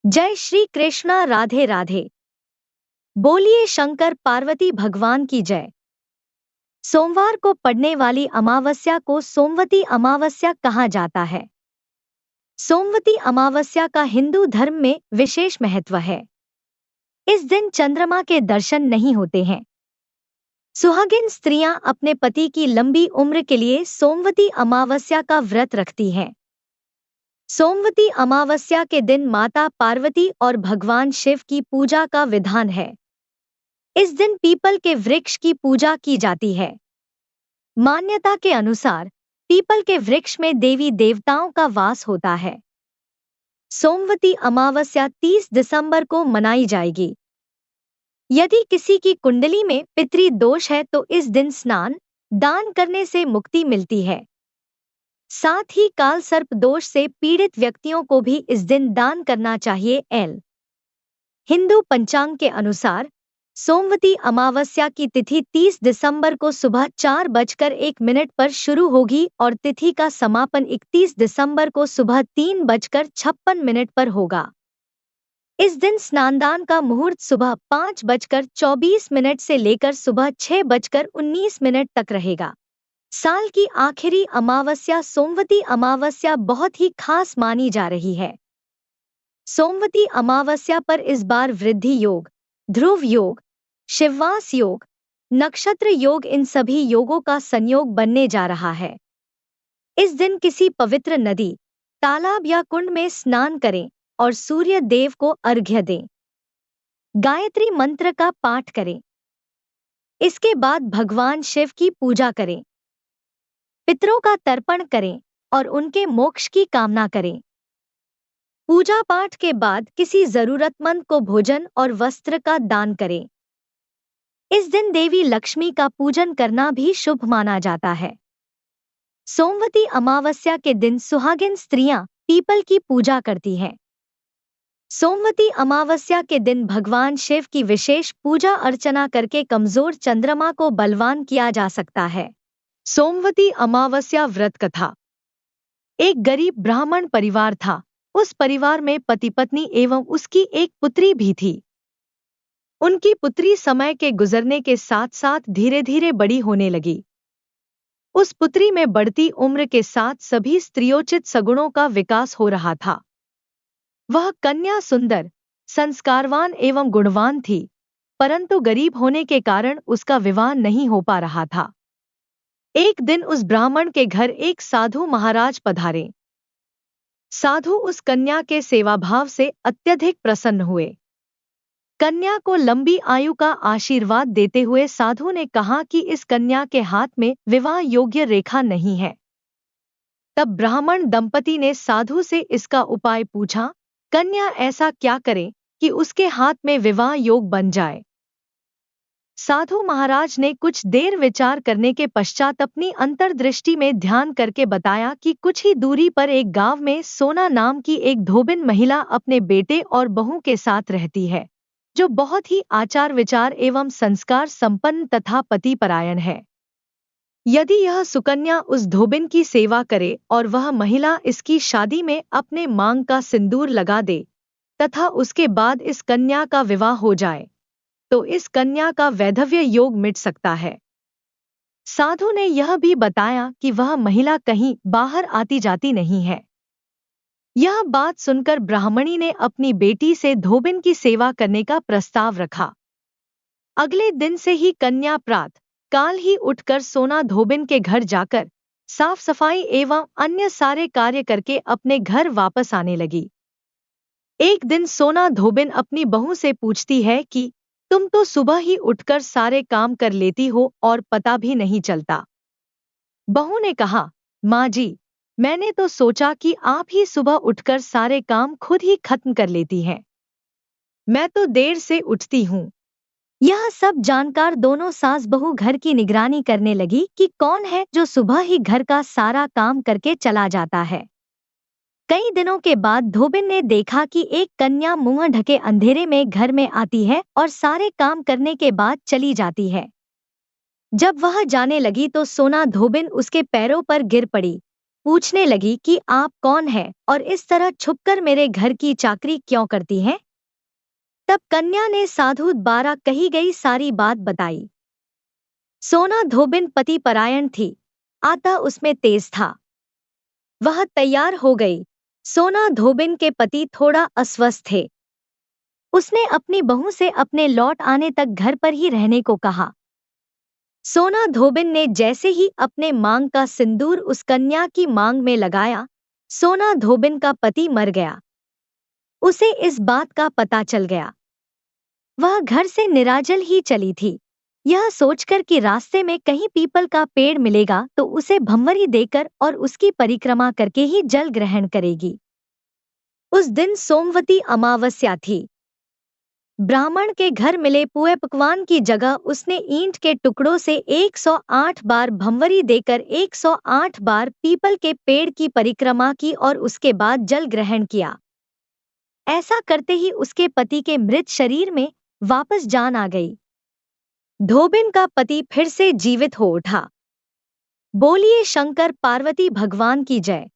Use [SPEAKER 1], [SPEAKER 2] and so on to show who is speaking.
[SPEAKER 1] जय श्री कृष्णा। राधे राधे। बोलिए शंकर पार्वती भगवान की जय। सोमवार को पड़ने वाली अमावस्या को सोमवती अमावस्या कहा जाता है। सोमवती अमावस्या का हिंदू धर्म में विशेष महत्व है। इस दिन चंद्रमा के दर्शन नहीं होते हैं। सुहागिन स्त्रियां अपने पति की लंबी उम्र के लिए सोमवती अमावस्या का व्रत रखती हैं। सोमवती अमावस्या के दिन माता पार्वती और भगवान शिव की पूजा का विधान है। इस दिन पीपल के वृक्ष की पूजा की जाती है। मान्यता के अनुसार पीपल के वृक्ष में देवी देवताओं का वास होता है। सोमवती अमावस्या 30 दिसंबर को मनाई जाएगी। यदि किसी की कुंडली में पितृ दोष है तो इस दिन स्नान दान करने से मुक्ति मिलती है। साथ ही काल सर्प दोष से पीड़ित व्यक्तियों को भी इस दिन दान करना चाहिए। हिंदू पंचांग के अनुसार सोमवती अमावस्या की तिथि 30 दिसंबर को सुबह 4:01 पर शुरू होगी और तिथि का समापन 31 दिसंबर को सुबह 3:56 पर होगा। इस दिन स्नानदान का मुहूर्त सुबह 5:24 से लेकर सुबह 6:19 तक रहेगा। साल की आखिरी अमावस्या सोमवती अमावस्या बहुत ही खास मानी जा रही है। सोमवती अमावस्या पर इस बार वृद्धि योग, ध्रुव योग, शिववास योग, नक्षत्र योग इन सभी योगों का संयोग बनने जा रहा है। इस दिन किसी पवित्र नदी, तालाब या कुंड में स्नान करें और सूर्य देव को अर्घ्य दें। गायत्री मंत्र का पाठ करें। इसके बाद भगवान शिव की पूजा करें। पितरों का तर्पण करें और उनके मोक्ष की कामना करें। पूजा पाठ के बाद किसी जरूरतमंद को भोजन और वस्त्र का दान करें। इस दिन देवी लक्ष्मी का पूजन करना भी शुभ माना जाता है। सोमवती अमावस्या के दिन सुहागिन स्त्रियां पीपल की पूजा करती हैं। सोमवती अमावस्या के दिन भगवान शिव की विशेष पूजा अर्चना करके कमजोर चंद्रमा को बलवान किया जा सकता है। सोमवती अमावस्या व्रत कथा। एक गरीब ब्राह्मण परिवार था। उस परिवार में पति पत्नी एवं उसकी एक पुत्री भी थी। उनकी पुत्री समय के गुजरने के साथ साथ धीरे धीरे बड़ी होने लगी। उस पुत्री में बढ़ती उम्र के साथ सभी स्त्रियोचित सगुणों का विकास हो रहा था। वह कन्या सुंदर, संस्कारवान एवं गुणवान थी, परंतु गरीब होने के कारण उसका विवाह नहीं हो पा रहा था। एक दिन उस ब्राह्मण के घर एक साधु महाराज पधारे। साधु उस कन्या के सेवाभाव से अत्यधिक प्रसन्न हुए। कन्या को लंबी आयु का आशीर्वाद देते हुए साधु ने कहा कि इस कन्या के हाथ में विवाह योग्य रेखा नहीं है। तब ब्राह्मण दंपति ने साधु से इसका उपाय पूछा। कन्या ऐसा क्या करे कि उसके हाथ में विवाह योग बन जाए? साधु महाराज ने कुछ देर विचार करने के पश्चात अपनी अंतर्दृष्टि में ध्यान करके बताया कि कुछ ही दूरी पर एक गांव में सोना नाम की एक धोबिन महिला अपने बेटे और बहू के साथ रहती है, जो बहुत ही आचार विचार एवं संस्कार संपन्न तथा पतिपरायण है। यदि यह सुकन्या उस धोबिन की सेवा करे और वह महिला इसकी शादी में अपने मांग का सिंदूर लगा दे तथा उसके बाद इस कन्या का विवाह हो जाए तो इस कन्या का वैधव्य योग मिट सकता है। साधु ने यह भी बताया कि वह महिला कहीं बाहर आती जाती नहीं है। यह बात सुनकर ब्राह्मणी ने अपनी बेटी से धोबिन की सेवा करने का प्रस्ताव रखा। अगले दिन से ही कन्या प्रातः काल ही उठकर सोना धोबिन के घर जाकर साफ सफाई एवं अन्य सारे कार्य करके अपने घर वापस आने लगी। एक दिन सोना धोबिन अपनी बहू से पूछती है कि तुम तो सुबह ही उठकर सारे काम कर लेती हो और पता भी नहीं चलता। बहू ने कहा, माँ जी, मैंने तो सोचा कि आप ही सुबह उठकर सारे काम खुद ही खत्म कर लेती हैं। मैं तो देर से उठती हूँ। यह सब जानकर दोनों सास बहू घर की निगरानी करने लगी कि कौन है जो सुबह ही घर का सारा काम करके चला जाता है। कई दिनों के बाद धोबिन ने देखा कि एक कन्या मुंह ढके अंधेरे में घर में आती है और सारे काम करने के बाद चली जाती है। जब वह जाने लगी तो सोना धोबिन उसके पैरों पर गिर पड़ी पूछने लगी कि आप कौन हैं और इस तरह छुपकर मेरे घर की चाकरी क्यों करती हैं? तब कन्या ने साधु द्वारा कही गई सारी बात बताई। सोना धोबिन पति परायण थी, आता उसमें तेज था। वह तैयार हो गई। सोना धोबिन के पति थोड़ा अस्वस्थ थे। उसने अपनी बहू से अपने लौट आने तक घर पर ही रहने को कहा। सोना धोबिन ने जैसे ही अपने मांग का सिंदूर उस कन्या की मांग में लगाया, सोना धोबिन का पति मर गया। उसे इस बात का पता चल गया। वह घर से निराजल ही चली थी, यह सोचकर कि रास्ते में कहीं पीपल का पेड़ मिलेगा तो उसे भंवरी देकर और उसकी परिक्रमा करके ही जल ग्रहण करेगी। उस दिन सोमवती अमावस्या थी। ब्राह्मण के घर मिले पुए पकवान की जगह उसने ईंट के टुकड़ों से 108 बार भंवरी देकर 108 बार पीपल के पेड़ की परिक्रमा की और उसके बाद जल ग्रहण किया। ऐसा करते ही उसके पति के मृत शरीर में वापस जान आ गई। धोबिन का पति फिर से जीवित हो उठा। बोलिए शंकर पार्वती भगवान की जय।